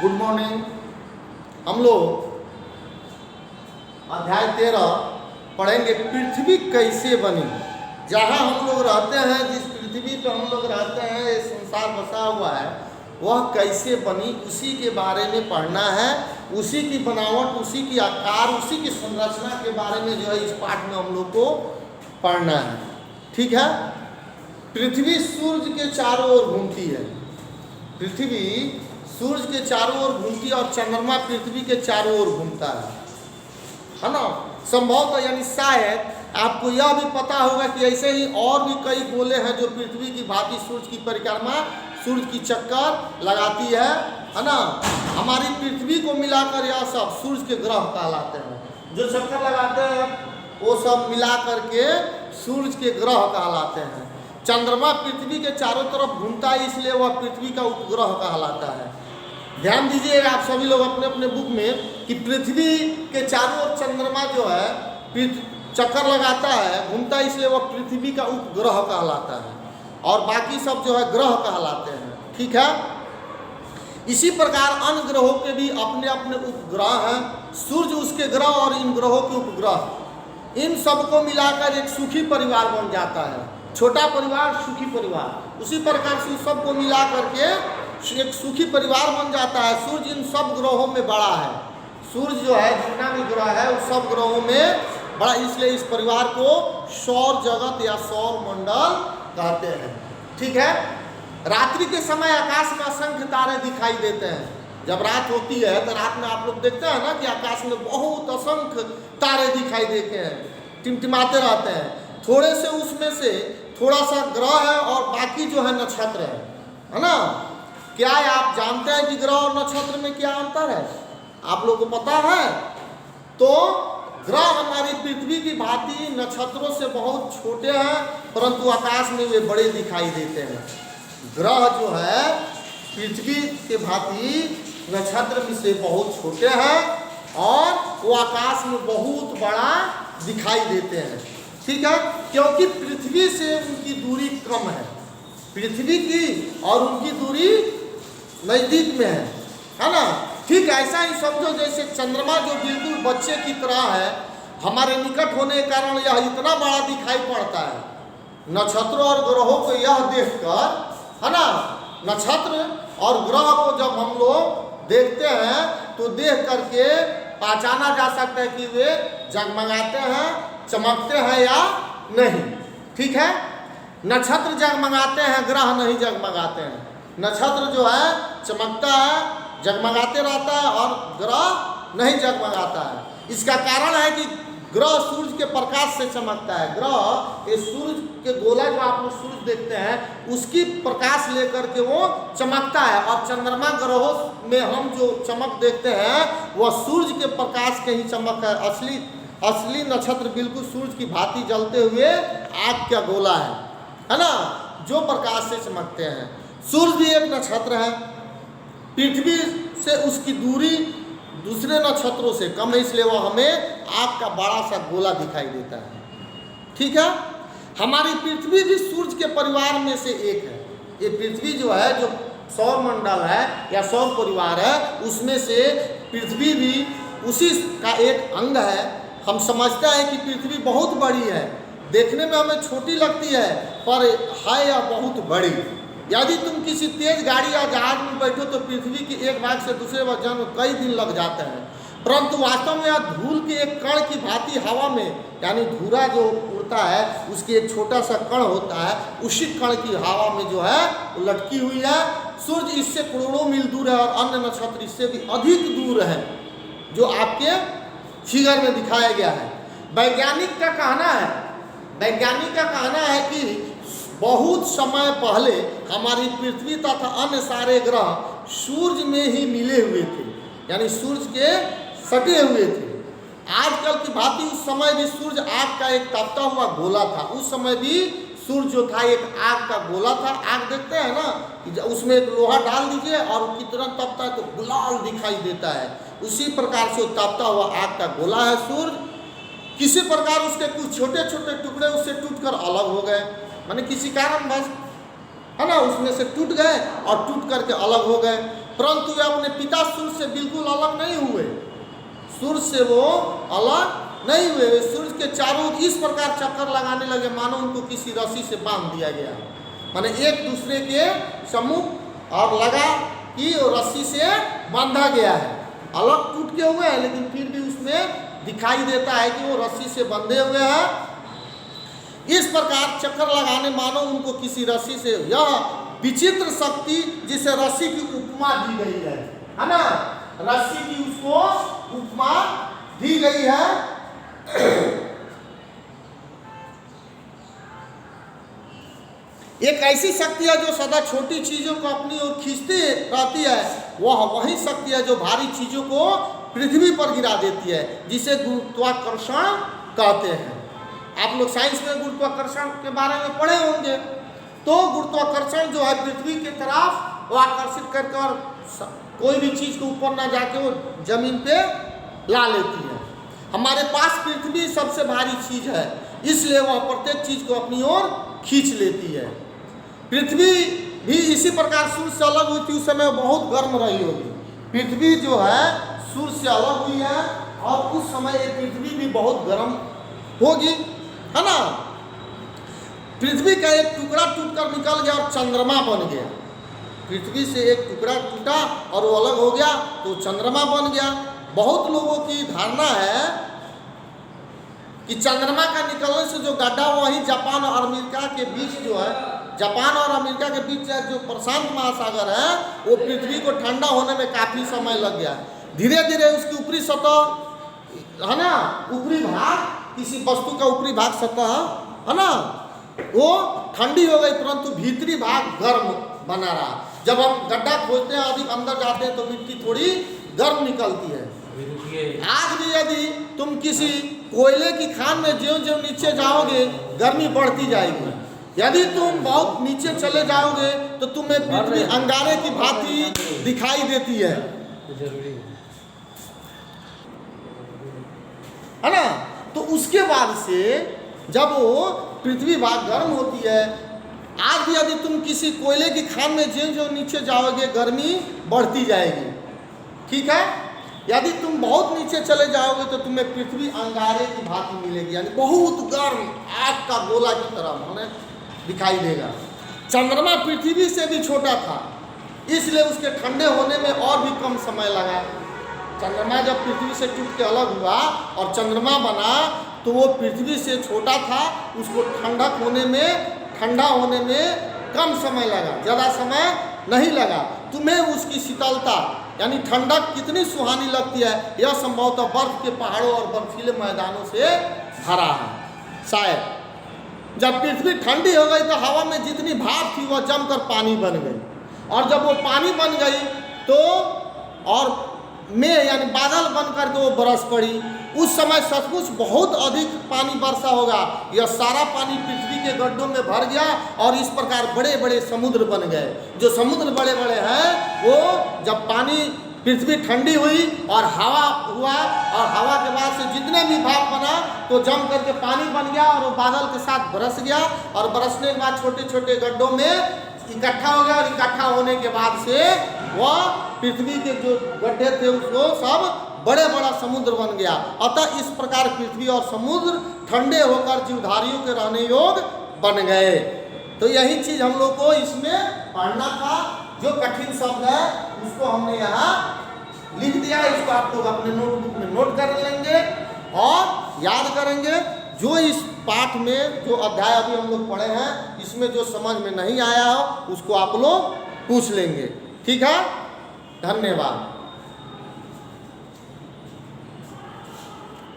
Good morning. हम लोग अध्याय 13 पढ़ेंगे पृथ्वी कैसे बनी। जहाँ हम लोग रहते हैं, जिस पृथ्वी पर हम लोग रहते हैं, ये संसार बसा हुआ है, वह कैसे बनी उसी के बारे में पढ़ना है। उसी की बनावट, उसी की आकार, उसी की संरचना के बारे में जो है इस पाठ में हम लोग को पढ़ना है। ठीक है। पृथ्वी सूर्य के चारों ओर घूमती है। पृथ्वी सूर्य के चारों ओर घूमती है और चंद्रमा पृथ्वी के चारों ओर घूमता है ना। संभवतः यानी शायद आपको यह भी पता होगा कि ऐसे ही और भी कई गोले हैं जो पृथ्वी की भांति सूर्य की परिक्रमा, सूर्य की चक्कर लगाती है ना। हमारी पृथ्वी को मिलाकर यह सब सूर्य के ग्रह कहलाते हैं। जो चक्कर लगाते हैं वो सब मिला करके सूर्य के ग्रह कहलाते हैं। चंद्रमा पृथ्वी के चारों तरफ घूमता है, इसलिए वह पृथ्वी का उपग्रह कहलाता है। ध्यान दीजिए आप सभी लोग अपने अपने बुक में कि पृथ्वी के चारों ओर चंद्रमा जो है चक्कर लगाता है, घूमता है, इसलिए वह पृथ्वी का उपग्रह कहलाता है और बाकी सब जो है ग्रह कहलाते हैं। ठीक है। इसी प्रकार अन्य ग्रहों के भी अपने अपने उपग्रह हैं। सूर्य उसके ग्रह और इन ग्रहों के उपग्रह, इन सबको मिलाकर एक सुखी परिवार बन जाता है। छोटा परिवार, सुखी परिवार। उसी प्रकार से सबको मिला करके एक सुखी परिवार बन जाता है। सूर्य इन सब ग्रहों में बड़ा है। सूर्य जो है जितना भी ग्रह है उस सब ग्रहों में बड़ा, इसलिए इस परिवार को सौर जगत या सौर मंडल कहते हैं। ठीक है। रात्रि के समय आकाश में असंख्य तारे दिखाई देते हैं। जब रात होती है तो रात में आप लोग देखते हैं ना कि आकाश में बहुत असंख्य तारे दिखाई देते हैं, टिमटिमाते रहते हैं। थोड़े से उसमें से थोड़ा सा ग्रह है और बाकी जो है नक्षत्र है ना। क्या आप जानते हैं कि ग्रह और नक्षत्र में क्या अंतर है? आप लोगों को पता है? तो ग्रह हमारी पृथ्वी की भांति नक्षत्रों से बहुत छोटे हैं, परंतु आकाश में वे बड़े दिखाई देते हैं। ग्रह जो है पृथ्वी के भांति नक्षत्र में से बहुत छोटे हैं और वो आकाश में बहुत बड़ा दिखाई देते हैं। ठीक है। क्योंकि पृथ्वी से उनकी दूरी कम है। पृथ्वी की और उनकी दूरी नज़दीक में है ना। ठीक ऐसा ही समझो जैसे चंद्रमा जो बिल्कुल बच्चे की तरह है, हमारे निकट होने के कारण यह इतना बड़ा दिखाई पड़ता है। नक्षत्रों और ग्रहों को यह देखकर, है ना, नक्षत्र और ग्रह को जब हम लोग देखते हैं तो देख करके पहचाना जा सकता है कि वे जगमगाते हैं, चमकते हैं या नहीं। ठीक है। नक्षत्र जगमगाते हैं, ग्रह नहीं जगमगाते हैं। नक्षत्र जो है चमकता है, जगमगाते रहता है और ग्रह नहीं जगमगाता है। इसका कारण है कि ग्रह सूर्य के प्रकाश से चमकता है। ग्रह ये सूर्य के गोला जो आप लोग सूर्य देखते हैं उसकी प्रकाश लेकर के वो चमकता है और चंद्रमा ग्रहों में हम जो चमक देखते हैं वह सूर्य के प्रकाश के ही चमक है। असली नक्षत्र बिल्कुल सूर्य की भांति जलते हुए आग का गोला है ना, जो प्रकाश से चमकते हैं। सूर्य भी एक नक्षत्र है। पृथ्वी से उसकी दूरी दूसरे नक्षत्रों से कम है, इसलिए वह हमें आग का बड़ा सा गोला दिखाई देता है। ठीक है। हमारी पृथ्वी भी सूर्य के परिवार में से एक है। ये पृथ्वी जो है, जो सौर मंडल है या सौर परिवार है, उसमें से पृथ्वी भी उसी का एक अंग है। हम समझते हैं कि पृथ्वी बहुत बड़ी है, देखने में हमें छोटी लगती है, पर है यह बहुत बड़ी। यदि तुम किसी तेज गाड़ी या जहाज में बैठो तो पृथ्वी की एक भाग से दूसरे भाग जाने में कई दिन लग जाते हैं, परंतु वास्तव में यह धूल के एक कण की भांति हवा में, यानी धूरा जो उड़ता है उसकी एक छोटा सा कण होता है, उसी कण की हवा में जो है वो लटकी हुई है। सूर्य इससे करोड़ों मील दूर है और अन्य नक्षत्र इससे भी अधिक दूर है, जो आपके फिगर में दिखाया गया है। वैज्ञानिक का कहना है कि बहुत समय पहले हमारी पृथ्वी तथा अन्य सारे ग्रह सूर्य में ही मिले हुए थे, यानी सूर्य के सटे हुए थे। आजकल की भांति उस समय भी सूर्य आग का एक तपता हुआ गोला था। उस समय भी सूर्य जो था एक आग का गोला था। आग देखते हैं ना कि उसमें एक लोहा डाल दीजिए और कितना तपता है तो गुलाल दिखाई देता है। उसी प्रकार से तपता हुआ आग का गोला है सूर्य। किसी प्रकार उसके कुछ छोटे छोटे टुकड़े उससे टूटकर अलग हो गए, माने किसी कारणवश, है ना, उसमें से टूट गए और टूट करके अलग हो गए। परंतु वे अपने पिता सूर्य से बिल्कुल अलग नहीं हुए। सूर्य से वो अलग नहीं हुए, वे सूर्य के चारों ओर इस प्रकार चक्कर लगाने लगे मानो उनको किसी रस्सी से बांध दिया गया, माने एक दूसरे के सम्मुख और लगा कि वो रस्सी से बांधा गया है। अलग टूट के हुए हैं लेकिन फिर भी उसमें दिखाई देता है कि वो रस्सी से बंधे हुए हैं। इस प्रकार चक्कर लगाने मानो उनको किसी रस्सी से, यह विचित्र शक्ति जिसे रस्सी की उपमा दी गई है ना, रस्सी की उसको उपमा दी गई है। एक ऐसी शक्ति है जो सदा छोटी चीजों को अपनी ओर खींचती रहती है, वह वही शक्ति है जो भारी चीजों को पृथ्वी पर गिरा देती है, जिसे गुरुत्वाकर्षण कहते हैं। आप लोग साइंस में गुरुत्वाकर्षण के बारे में पढ़े होंगे। तो गुरुत्वाकर्षण जो है पृथ्वी की तरफ वो आकर्षित कर कोई भी चीज को ऊपर ना जाके वो जमीन पे ला लेती है। हमारे पास पृथ्वी सबसे भारी चीज है, इसलिए वह प्रत्येक चीज को अपनी ओर खींच लेती है। पृथ्वी भी इसी प्रकार सूर्य से अलग हुई थी, उस समय बहुत गर्म रही होगी। पृथ्वी जो है सूर्य से अलग हुई है और उस समय ये पृथ्वी भी बहुत गर्म होगी, है ना। पृथ्वी का एक टुकड़ा टूटकर निकल गया और चंद्रमा बन गया। पृथ्वी से एक टुकड़ा टूटा और वो अलग हो गया तो चंद्रमा बन गया। बहुत लोगों की धारणा है कि चंद्रमा का निकलने से जो गड्ढा वही जापान और अमेरिका के बीच जो है, जापान और अमेरिका के बीच जो प्रशांत महासागर है, वो पृथ्वी को ठंडा होने में काफ़ी समय लग गया। धीरे धीरे उसकी ऊपरी सतह है ना, ऊपरी भाग, किसी वस्तु का ऊपरी भाग सतह है ना, वो ठंडी हो गई, परंतु भीतरी भाग गर्म बना रहा। जब हम गड्ढा खोदते हैं, अधिक अंदर जाते हैं तो मिट्टी थोड़ी गर्म निकलती है। आज भी यदि तुम किसी कोयले की खान में ज्यों-ज्यों नीचे जाओगे गर्मी बढ़ती जाएगी। यदि तुम बहुत नीचे चले जाओगे तो तुम्हें पृथ्वी अंगारे की भांति दिखाई देती है ना। तो उसके बाद से जब वो पृथ्वी भाग गर्म होती है, आज भी यदि तुम किसी कोयले की खान में ज्यों-ज्यों नीचे जाओगे गर्मी बढ़ती जाएगी, ठीक है। यदि तुम बहुत नीचे चले जाओगे तो तुम्हें पृथ्वी अंगारे की भांति मिलेगी, यानी बहुत गर्म आग का गोला की तरह हमें दिखाई देगा। चंद्रमा पृथ्वी से भी छोटा था, इसलिए उसके ठंडे होने में और भी कम समय लगा। चंद्रमा जब पृथ्वी से टूट के अलग हुआ और चंद्रमा बना तो वो पृथ्वी से छोटा था, उसको ठंडा होने में कम समय लगा, ज़्यादा समय नहीं लगा। तुम्हें उसकी शीतलता यानी ठंडक कितनी सुहानी लगती है, यह संभवतः बर्फ के पहाड़ों और बर्फीले मैदानों से भरा है। शायद जब पृथ्वी ठंडी हो गई तो हवा में जितनी भाप थी वह जमकर पानी बन गई, और जब वो पानी बन गई तो और में यानी बादल बन करके वो बरस पड़ी। उस समय सचमुच बहुत अधिक पानी वर्षा होगा। यह सारा पानी पृथ्वी के गड्ढों में भर गया और इस प्रकार बड़े बड़े समुद्र बन गए। जो समुद्र बड़े बड़े हैं वो जब पानी पृथ्वी ठंडी हुई और हवा हुआ और हवा के बाद से जितने भी भाप बना तो जम करके पानी बन गया और वो बादल के साथ बरस गया, और बरसने के बाद छोटे छोटे गड्ढों में इकट्ठा हो गया, और इकट्ठा होने के बाद से वह पृथ्वी के जो गड्ढे थे उसको सब बड़े बड़ा समुद्र बन गया। अतः इस प्रकार पृथ्वी और समुद्र ठंडे होकर जीवधारियों के रहने योग्य बन गए। तो यही चीज हम लोग को इसमें पढ़ना था। जो कठिन शब्द है उसको हमने यहाँ लिख दिया, इसको आप लोग अपने नोटबुक में नोट कर लेंगे और याद करेंगे। जो इस पाठ में जो अध्याय अभी हम लोग पढ़े हैं इसमें जो समझ में नहीं आया हो उसको आप लोग पूछ लेंगे, ठीक है। धन्यवाद।